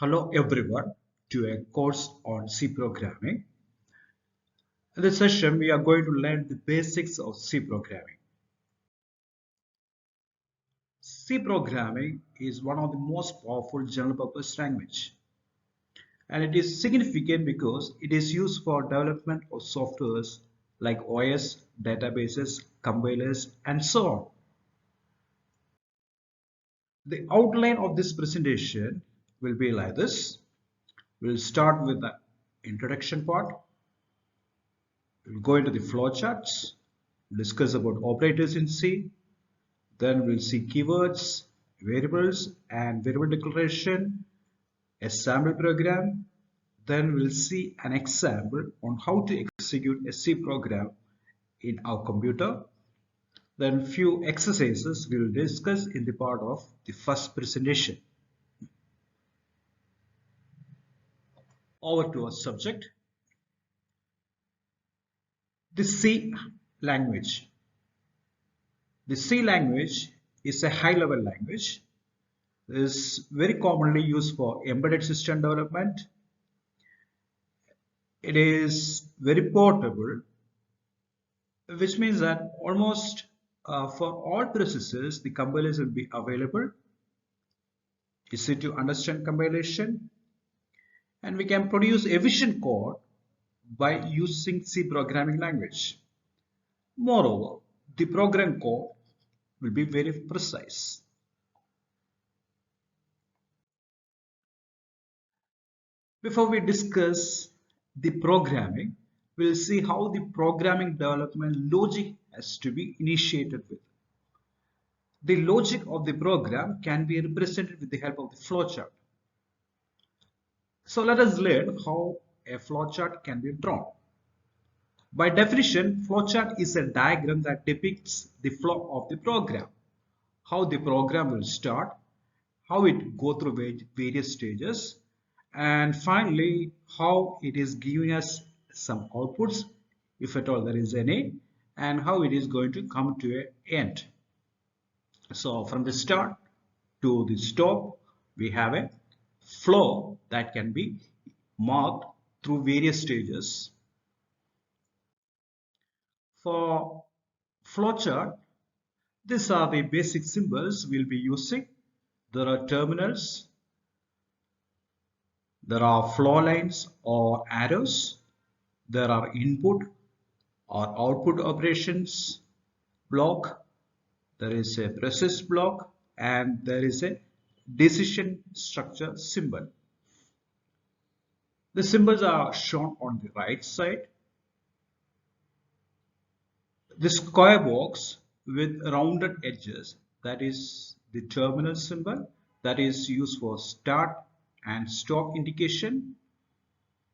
Hello everyone to a course on C programming. In this session, we are going to learn the basics of C programming. C programming is one of the most powerful general purpose language, and it is significant because it is used for development of softwares like OS, databases, compilers, and so on. The outline of this presentation will be like this. We'll start with the introduction part. We'll go into the flowcharts, discuss about operators in C, then we'll see keywords, variables and variable declaration, a sample program, then we'll see an example on how to execute a C program in our computer. Then few exercises we'll discuss in the part of the first presentation. Over to our subject. The C language. The C language is a high-level language. It is very commonly used for embedded system development. It is very portable, which means that almost for all processes, the compilers will be available. Easy to understand compilation, and we can produce efficient code by using C programming language. Moreover, the program code will be very precise. Before we discuss the programming, we'll see how the programming development logic has to be initiated with. The logic of the program can be represented with the help of the flowchart. So let us learn how a flowchart can be drawn. By definition, flowchart is a diagram that depicts the flow of the program, how the program will start, how it go through various stages, and finally how it is giving us some outputs, if at all there is any, and how it is going to come to an end. So from the start to the stop, we have a flow that can be marked through various stages. For flowchart, these are the basic symbols we'll be using. There are terminals, there are flow lines or arrows, there are input or output operations block, there is a process block, and there is a decision structure symbol. The symbols are shown on the right side. The square box with rounded edges, that is the terminal symbol, that is used for start and stop indication.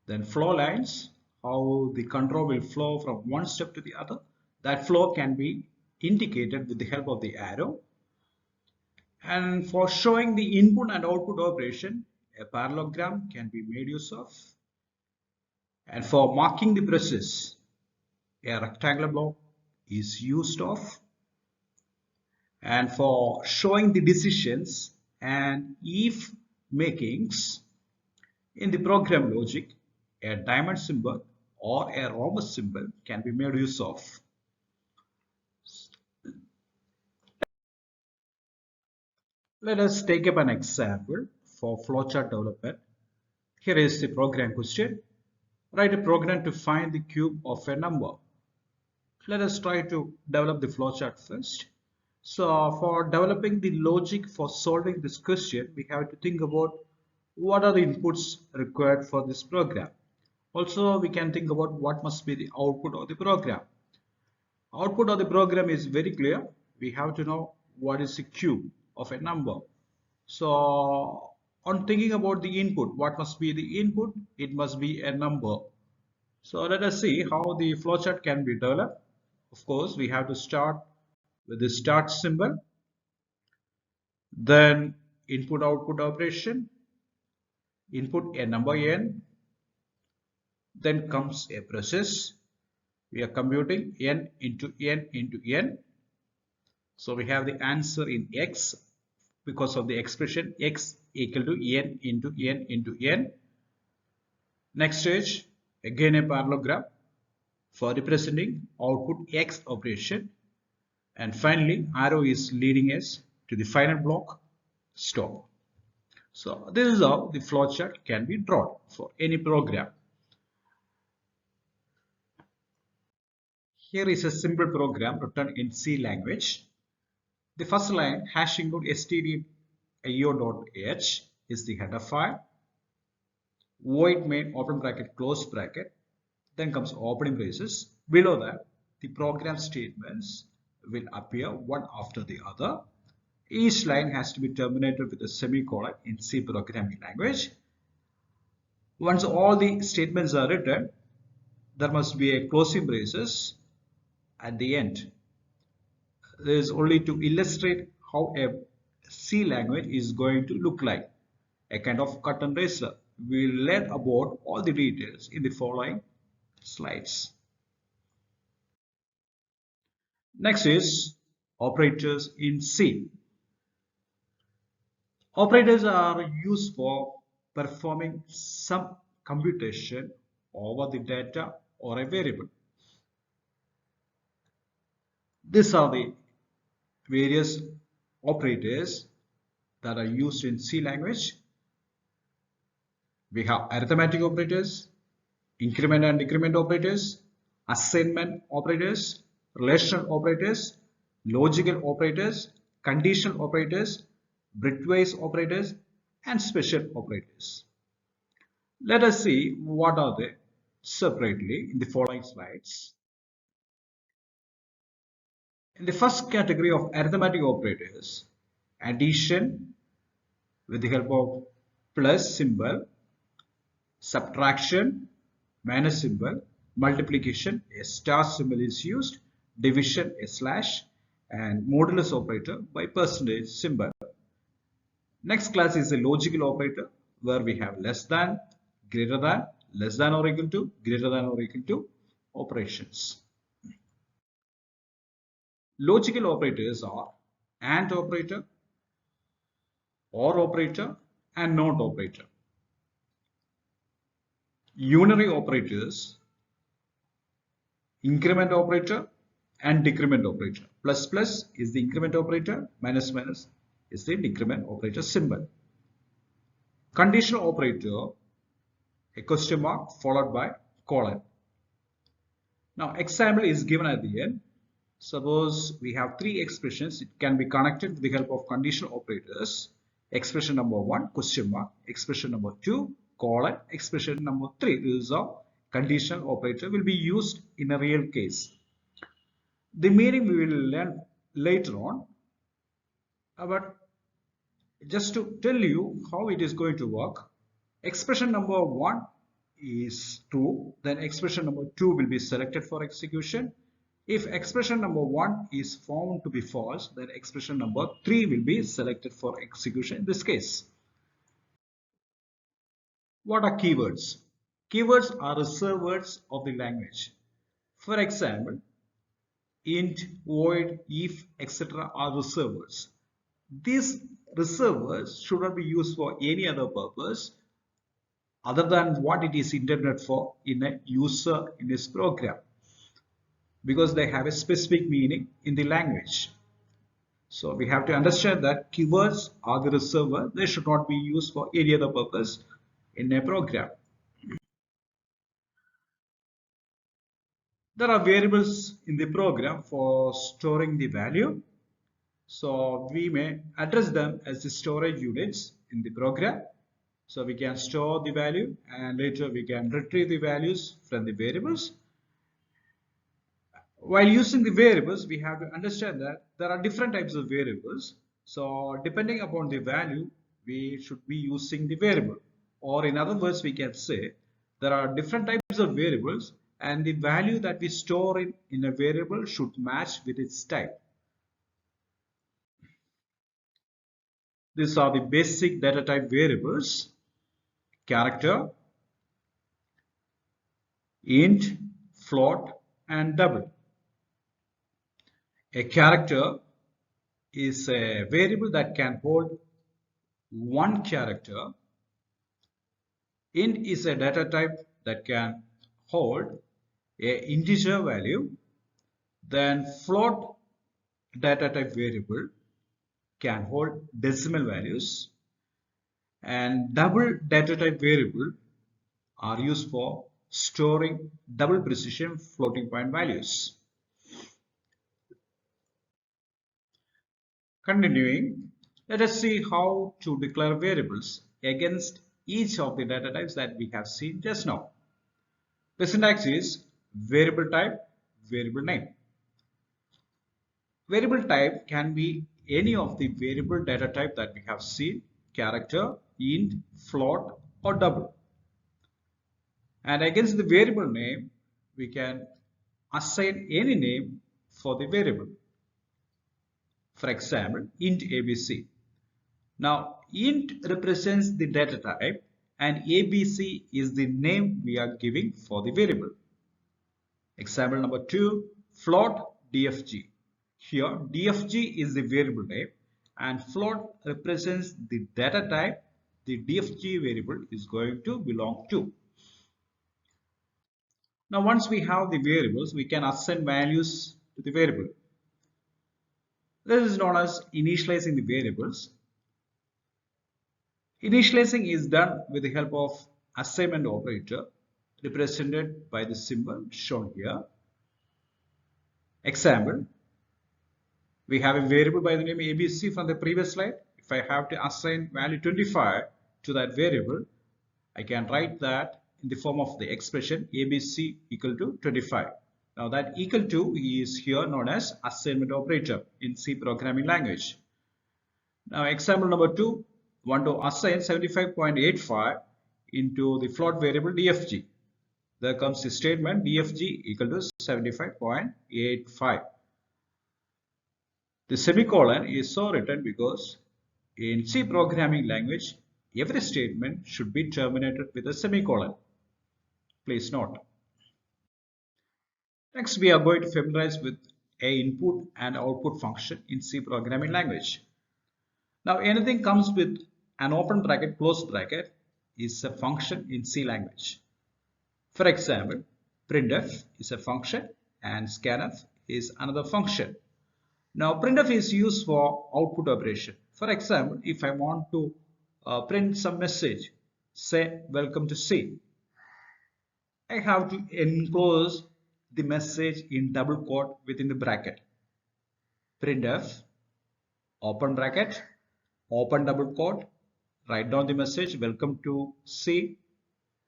Then flow lines, how the control will flow from one step to the other. That flow can be indicated with the help of the arrow. And for showing the input and output operation, a parallelogram can be made use of. And for marking the process, a rectangular block is used of. And for showing the decisions and if makings in the program logic, a diamond symbol or a rhombus symbol can be made use of. Let us take up an example for flowchart development. Here is the program question. Write a program to find the cube of a number. Let us try to develop the flowchart first. So for developing the logic for solving this question, we have to think about what are the inputs required for this program. Also, we can think about what must be the output of the program. Output of the program is very clear. We have to know what is the cube of a number. So on thinking about the input, what must be the input? It must be a number. So let us see how the flowchart can be developed. Of course, we have to start with the start symbol, then input output operation, input a number n, then comes a process. We are computing n into n into n. So we have the answer in x because of the expression x equal to n into n into n. Next stage, again a parallelogram for representing output x operation, and finally arrow is leading us to the final block stop. So this is how the flowchart can be drawn for any program. Here is a simple program written in C language. The first line hash include stdio.h is the header file. Void main open bracket close bracket, then comes opening braces. Below that the program statements will appear one after the other. Each line has to be terminated with a semicolon in C programming language. Once all the statements are written, there must be a closing braces at the end. This is only to illustrate how a C language is going to look like, a kind of curtain raiser. We will learn about all the details in the following slides. Next is operators in C. Operators are used for performing some computation over the data or a variable. These are the various operators that are used in C language. We have arithmetic operators, increment and decrement operators, assignment operators, relational operators, logical operators, conditional operators, bitwise operators, and special operators. Let us see what are they separately in the following slides. In the first category of arithmetic operators, addition with the help of plus symbol, subtraction, minus symbol, multiplication, a star symbol is used, division, a slash, and modulus operator by percentage symbol. Next class is a logical operator where we have less than, greater than, less than or equal to, greater than or equal to operations. Logical operators are AND operator, OR operator, and NOT operator. Unary operators, increment operator and decrement operator. Plus plus is the increment operator, minus minus is the decrement operator symbol. Conditional operator, a question mark followed by colon. Now example is given at the end. Suppose we have three expressions. It can be connected with the help of conditional operators. Expression number 1, question mark. Expression number 2, colon. Expression number 3, this is how conditional operator will be used in a real case. The meaning we will learn later on. But just to tell you how it is going to work, expression number 1 is true, then expression number 2 will be selected for execution. If expression number 1 is found to be false, then expression number 3 will be selected for execution in this case. What are keywords? Keywords are reserved words of the language. For example, int, void, if, etc. are reserved words. These reserved words should not be used for any other purpose other than what it is intended for in a user in this program, because they have a specific meaning in the language. So we have to understand that keywords are the reserved words. They should not be used for any other purpose in a program. There are variables in the program for storing the value. So we may address them as the storage units in the program. So we can store the value and later we can retrieve the values from the variables. While using the variables, we have to understand that there are different types of variables. So depending upon the value, we should be using the variable. Or in other words, we can say there are different types of variables and the value that we store in a variable should match with its type. These are the basic data type variables: character, int, float, and double. A character is a variable that can hold one character. Int is a data type that can hold a integer value. Then float data type variable can hold decimal values, and double data type variable are used for storing double precision floating point values. Continuing, let us see how to declare variables against each of the data types that we have seen just now. The syntax is variable type, variable name. Variable type can be any of the variable data type that we have seen: character, int, float, or double. And against the variable name, we can assign any name for the variable. For example, int ABC. Now, int represents the data type and ABC is the name we are giving for the variable. Example number 2, float DFG. Here, DFG is the variable name and float represents the data type the DFG variable is going to belong to. Now, once we have the variables, we can assign values to the variable. This is known as initializing the variables. Initializing is done with the help of assignment operator represented by the symbol shown here. Example, we have a variable by the name ABC from the previous slide. If I have to assign value 25 to that variable, I can write that in the form of the expression ABC equal to 25. Now that equal to is here known as assignment operator in C programming language. Now example number 2, want to assign 75.85 into the float variable DFG. There comes the statement DFG equal to 75.85. The semicolon is so written because in C programming language, every statement should be terminated with a semicolon. Please note. Next, we are going to familiarize with a input and output function in C programming language. Now, anything comes with an open bracket, closed bracket is a function in C language. For example, printf is a function and scanf is another function. Now, printf is used for output operation. For example, if I want to print some message, say welcome to C, I have to enclose the message in double quote within the bracket. Printf, open bracket, open double quote, write down the message welcome to C,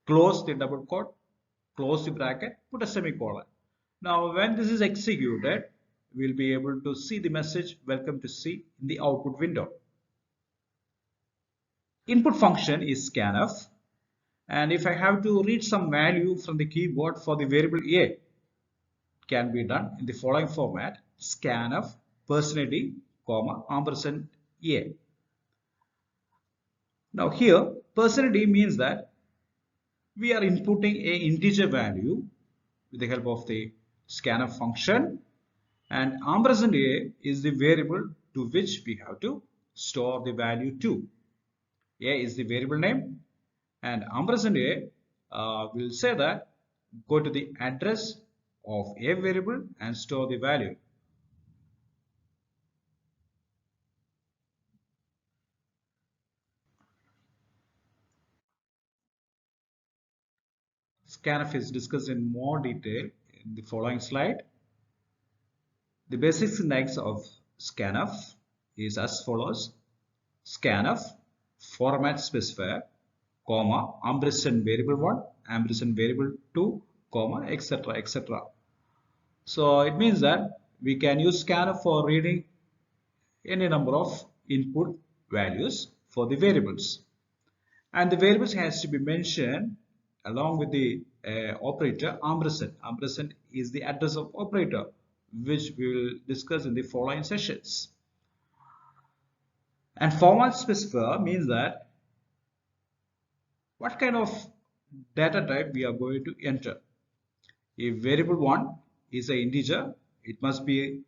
close the double quote, close the bracket, put a semicolon. Now when this is executed, we'll be able to see the message welcome to C in the output window. Input function is scanf, and if I have to read some value from the keyboard for the variable A, can be done in the following format: scanf %d, ampersand A. Now here %d means that we are inputting a integer value with the help of the scanf function, and ampersand A is the variable to which we have to store the value to. A is the variable name and ampersand A will say that go to the address of a variable and store the value. Scanf is discussed in more detail in the following slide. The basic syntax of scanf is as follows: scanf format specifier, ampersand variable 1, ampersand variable 2, etc. etc. So it means that we can use scanf for reading any number of input values for the variables, and the variables has to be mentioned along with the operator ampersand. Ampersand is the address of operator, which we will discuss in the following sessions. And format specifier means that what kind of data type we are going to enter. If variable 1 is an integer, it must be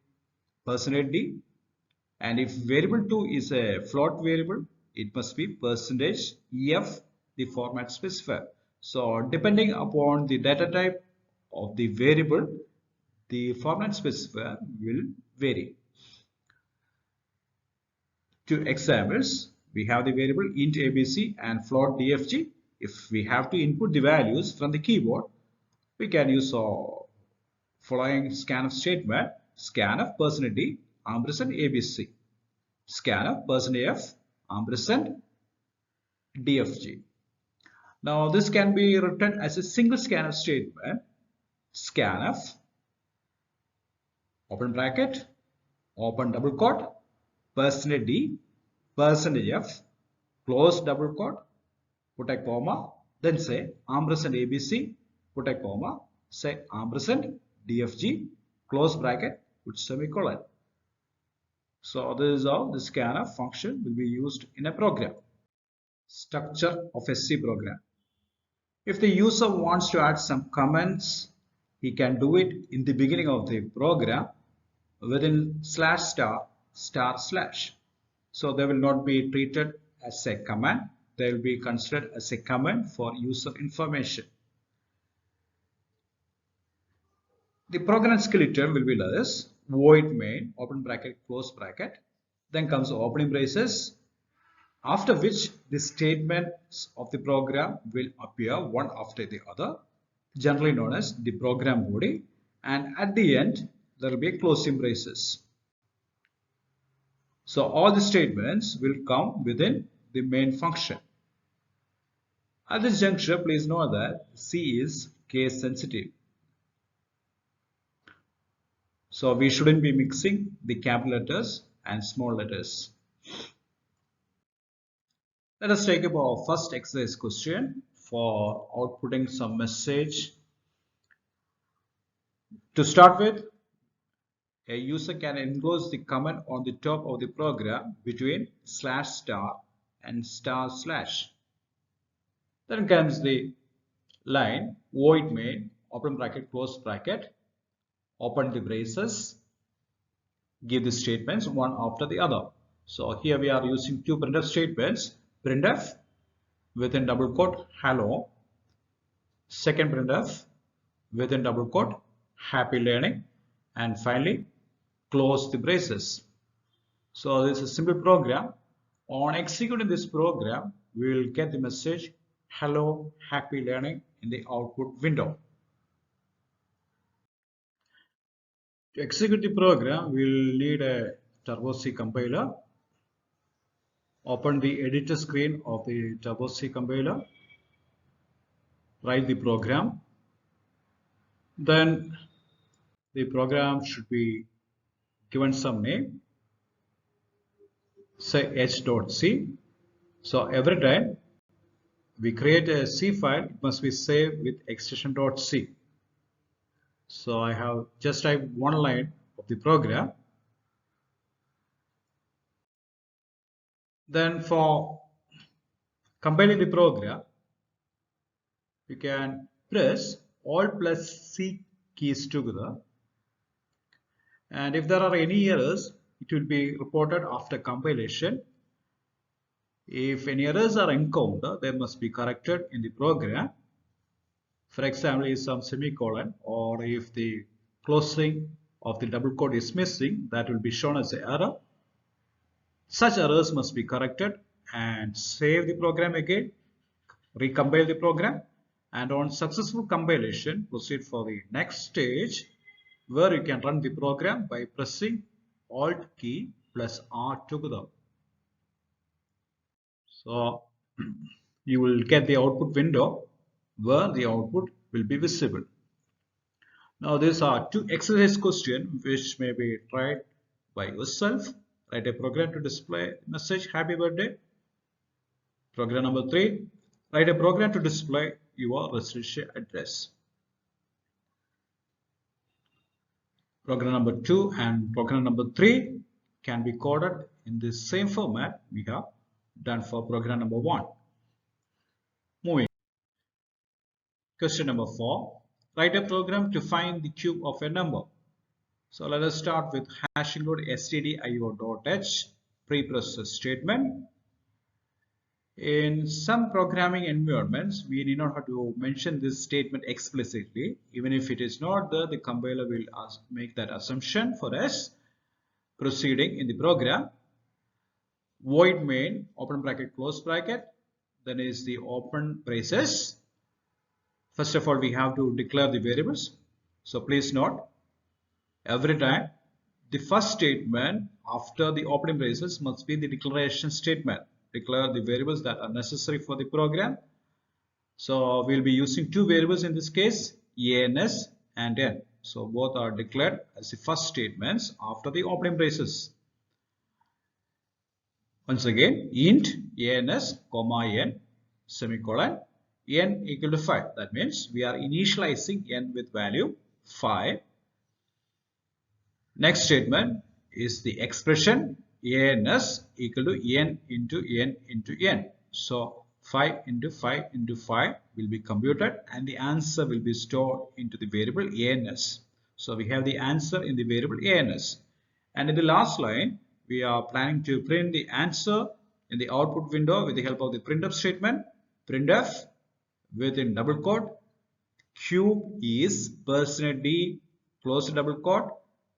%d, And if variable 2 is a float variable, it must be percentage %f, the format specifier. So depending upon the data type of the variable, the format specifier will vary. Two examples, we have the variable int abc and float dfg. If we have to input the values from the keyboard, we can use following scanf statement: scanf %d ampersand abc, scanf %f ampersand dfg. Now this can be written as a single scanf statement: scanf open bracket open double quote %d %f close double quote, put a comma, then say ampersand abc, put a comma, say ampersand dfg, close bracket, put semicolon. So this is how the scanf function will be used in a program. Structure of a C program. If the user wants to add some comments, he can do it in the beginning of the program within /*/. So they will not be treated as a command. They will be considered as a command for user information. The program skeleton will be like this: void main open bracket close bracket, then comes opening braces, after which the statements of the program will appear one after the other, generally known as the program body, and at the end there will be closing braces. So all the statements will come within the main function. At this juncture, please know that C is case sensitive. So we shouldn't be mixing the capital letters and small letters. Let us take up our first exercise question for outputting some message. To start with, a user can enclose the comment on the top of the program between /* and //. Then comes the line void main open bracket close bracket, open the braces, give the statements one after the other. So here we are using two printf statements: printf within double quote hello, second printf within double quote happy learning, and finally close the braces. So this is a simple program. On executing this program, we will get the message hello happy learning in the output window. To execute the program, we will need a Turbo C compiler. Open the editor screen of the Turbo C compiler. Write the program. Then the program should be given some name. Say h.c. So every time we create a C file, it must be saved with extension .c. So I have just typed one line of the program. Then for compiling the program, you can press Alt plus C keys together, and if there are any errors, it will be reported after compilation. If any errors are encountered, they must be corrected in the program. For example, if some semicolon or if the closing of the double quote is missing, that will be shown as an error. Such errors must be corrected and save the program again, recompile the program, and on successful compilation, proceed for the next stage where you can run the program by pressing Alt key plus R together. So you will get the output window where the output will be visible. Now these are two exercise questions which may be tried by yourself. Write a program to display message happy birthday. Program number 3, write a program to display your residential address. Program number 2 and program number 3 can be coded in the same format we have done for program number 1. Moving. Question number 4. Write a program to find the cube of a number. So let us start with hash include stdio.h preprocess statement. In some programming environments, we need not have to mention this statement explicitly. Even if it is not there, the compiler will make that assumption for us proceeding in the program. Void main, open bracket, close bracket, then is the open braces. First of all, we have to declare the variables. So please note, every time the first statement after the opening braces must be the declaration statement. Declare the variables that are necessary for the program. So we'll be using two variables in this case, ans and n. So both are declared as the first statements after the opening braces. Once again, int ans comma n semicolon n equal to 5. That means we are initializing n with value 5. Next statement is the expression ans equal to n into n into n. So 5 into 5 into 5 will be computed and the answer will be stored into the variable ans. So we have the answer in the variable ans. And in the last line, we are planning to print the answer in the output window with the help of the printf statement. Printf within double quote, cube is %d close double quote,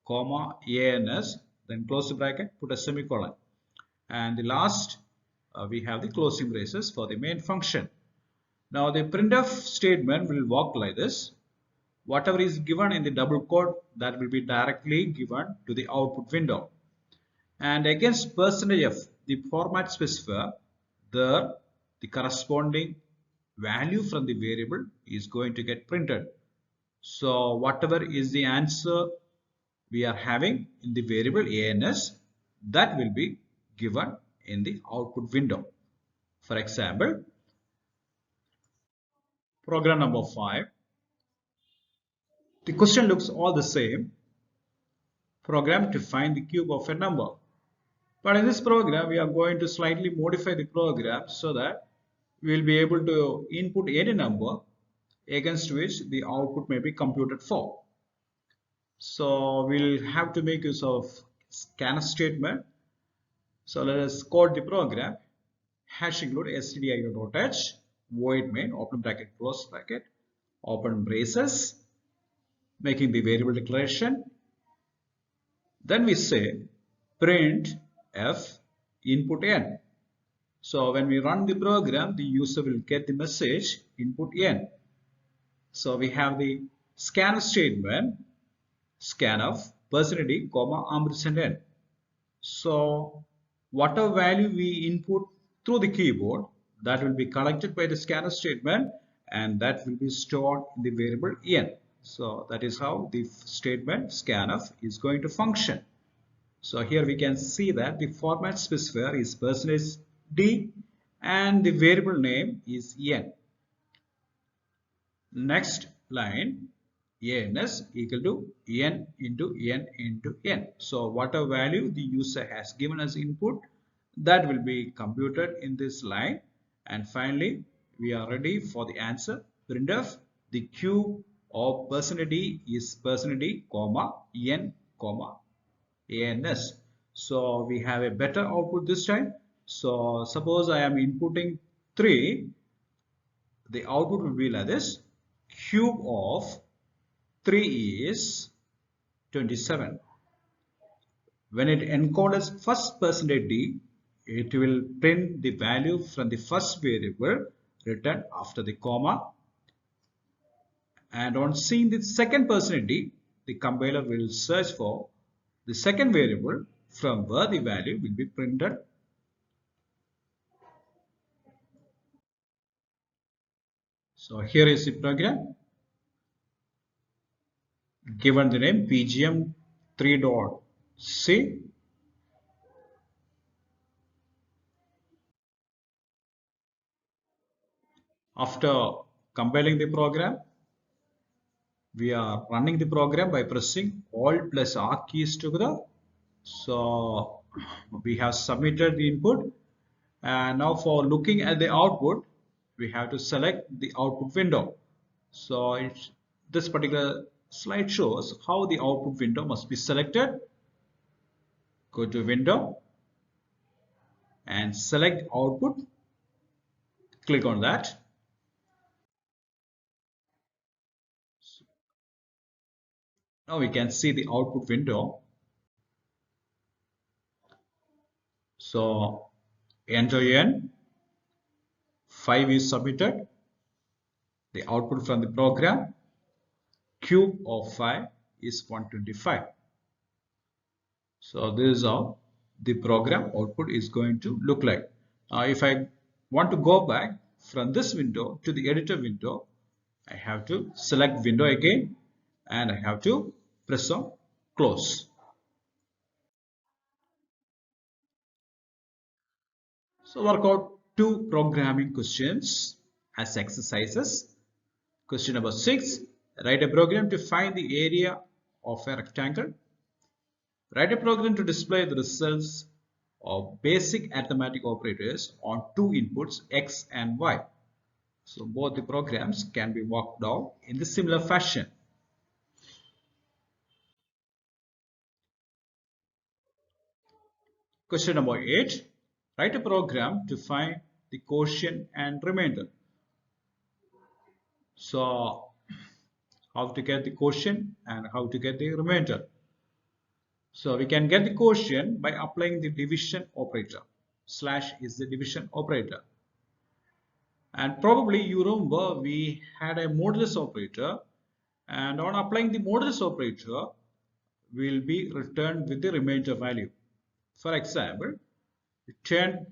comma ans, then close the bracket, put a semicolon. And the last, we have the closing braces for the main function. Now the printf statement will work like this. Whatever is given in the double quote, that will be directly given to the output window. And against %f, the format specifier, there the corresponding value from the variable is going to get printed. So whatever is the answer we are having in the variable ans, that will be given in the output window. For example, program number 5. The question looks all the same. Program to find the cube of a number. But in this program, we are going to slightly modify the program so that we will be able to input any number against which the output may be computed for. So we'll have to make use of scanf statement. So let us code the program. Hash include stdio.h void main open bracket close bracket open braces, making the variable declaration. Then we say print f input n. So when we run the program, the user will get the message input n. So we have the scanf statement, scanf %d comma ampersand n. So whatever value we input through the keyboard, that will be collected by the scanf statement and that will be stored in the variable n. So that is how the statement scanf is going to function. So here we can see that the format specifier is %d and the variable name is n. Next line, ans equal to n into n into n. So whatever value the user has given as input, that will be computed in this line. And finally, we are ready for the answer. Printf, the cube of %d is %d comma n comma ans. So we have a better output this time. So suppose I am inputting 3, the output will be like this. Cube of 3 is 27. When it encodes first %d, it will print the value from the first variable written after the comma. And on seeing the second %d, the compiler will search for the second variable from where the value will be printed. So here is the program. Given the name pgm3.c. After compiling the program, we are running the program by pressing Alt plus R keys together. So we have submitted the input, and now for looking at the output, we have to select the output window. So this particular slide shows how the output window must be selected. Go to window and select output. Click on that. Now we can see the output window. So enter in. 5 is submitted. The output from the program, cube of 5 is 125. So this is how the program output is going to look like. Now if I want to go back from this window to the editor window, I have to select window again and I have to press on close. So work out two programming questions as exercises. Question number 6. Write a program to find the area of a rectangle. Write a program to display the results of basic arithmetic operators on two inputs x and y. So both the programs can be worked out in the similar fashion. Question number 8. Write a program to find the quotient and remainder. So how to get the quotient and how to get the remainder. So we can get the quotient by applying the division operator. Slash is the division operator. And probably you remember we had a modulus operator, and on applying the modulus operator will be returned with the remainder value. For example, 10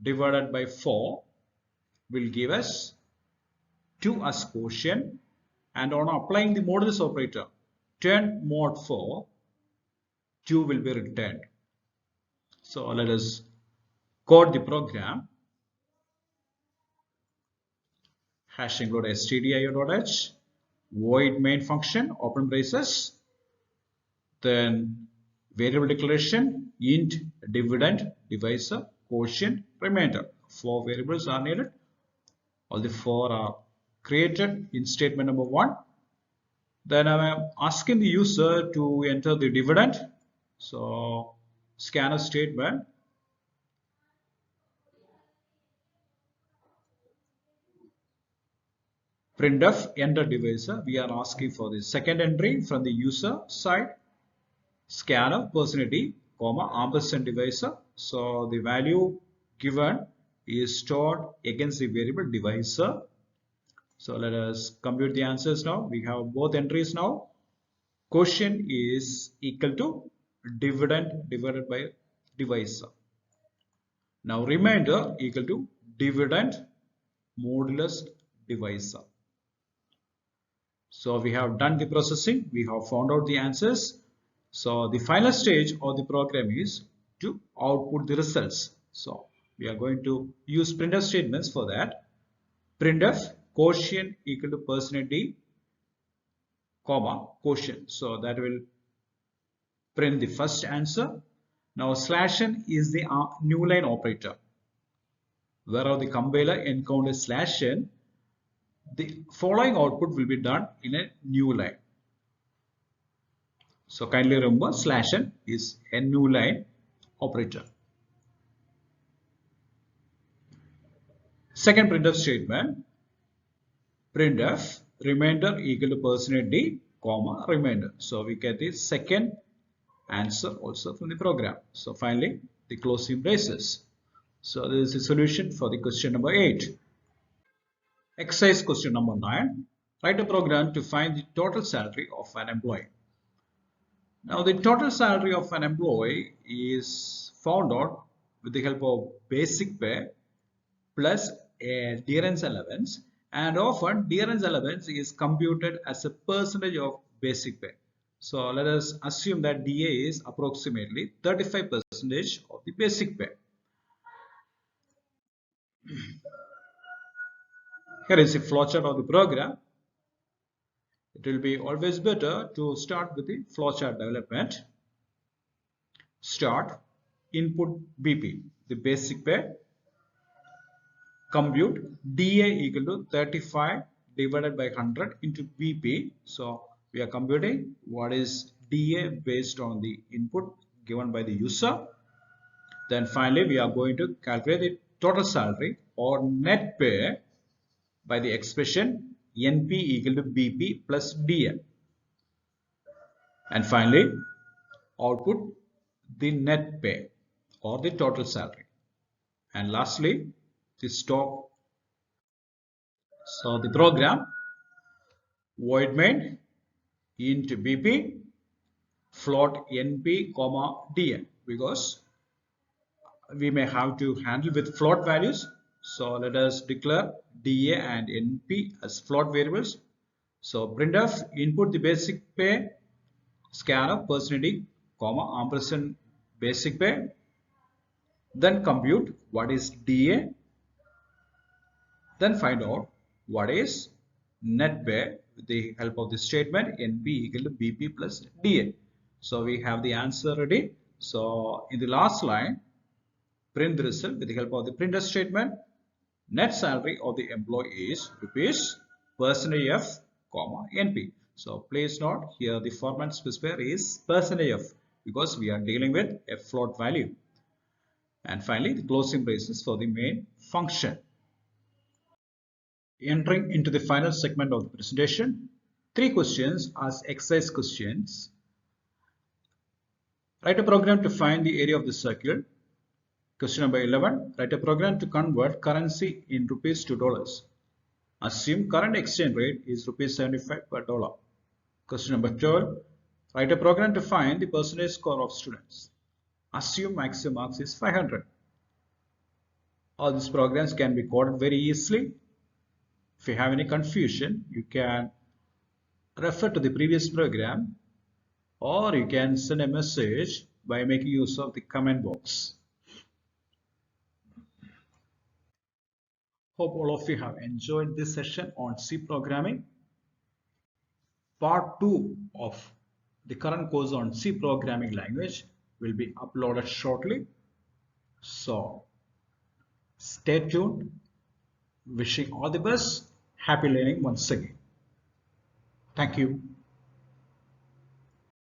divided by 4 will give us 2 as quotient, and on applying the modulus operator 10 mod 4, 2 will be returned. So let us code the program. Hash include stdio.h, void main function, open braces, then variable declaration, int, dividend, divisor, quotient, remainder. 4 variables are needed. All the 4 are created in statement number 1. Then I am asking the user to enter the dividend. So scanf statement, printf enter divisor. We are asking for the second entry from the user side. Scanf %d, comma ampersand divisor. So the value given is stored against the variable divisor. So let us compute the answers now. We have both entries now. Quotient is equal to dividend divided by divisor. Now remainder equal to dividend modulus divisor. So we have done the processing. We have found out the answers. So the final stage of the program is to output the results. So we are going to use printf statements for that. Printf quotient equal to %d, comma quotient. So that will print the first answer. Now /n is the new line operator. Wherever the compiler encounters /n, the following output will be done in a new line. So kindly remember /n is a new line operator. Second printf statement, printf remainder equal to %d, comma remainder. So we get the second answer also from the program. So finally the closing braces. So this is the solution for the question number 8. Exercise question number 9. Write a program to find the total salary of an employee. Now the total salary of an employee is found out with the help of basic pay plus a dearness allowance, and often dearness allowance is computed as a percentage of basic pay. So let us assume that DA is approximately 35% of the basic pay. Here is a flowchart of the program. It will be always better to start with the flowchart development. Start, input BP, the basic pay, compute DA equal to 35 divided by 100 into BP. So we are computing what is DA based on the input given by the user. Then finally, we are going to calculate the total salary or net pay by the expression NP equal to BP plus DA. And finally, output the net pay or the total salary. And lastly, the stock. So the program void main into BP float NP comma DA, because we may have to handle with float values. So let us declare DA and NP as float variables. So printf input the basic pay, scanf percentage comma ampersand basic pay, then compute what is DA, then find out what is net pay with the help of the statement NP equal to BP plus DA. So we have the answer ready. So in the last line, print the result with the help of the printer statement. Net salary of the employee is rupees percentage F comma NP. So please note here the format specifier is percentage F because we are dealing with a float value. And finally, the closing braces for the main function. Entering into the final segment of the presentation, 3 questions as exercise questions. Write a program to find the area of the circle. Question number 11, write a program to convert currency in rupees to dollars. Assume current exchange rate is rupees 75 per dollar. Question number 12, write a program to find the percentage score of students. Assume maximum marks is 500. All these programs can be coded very easily. If you have any confusion, you can refer to the previous program, or you can send a message by making use of the comment box. Hope all of you have enjoyed this session on C programming. Part 2 of the current course on C programming language will be uploaded shortly. So stay tuned. Wishing all the best. Happy learning once again. Thank you.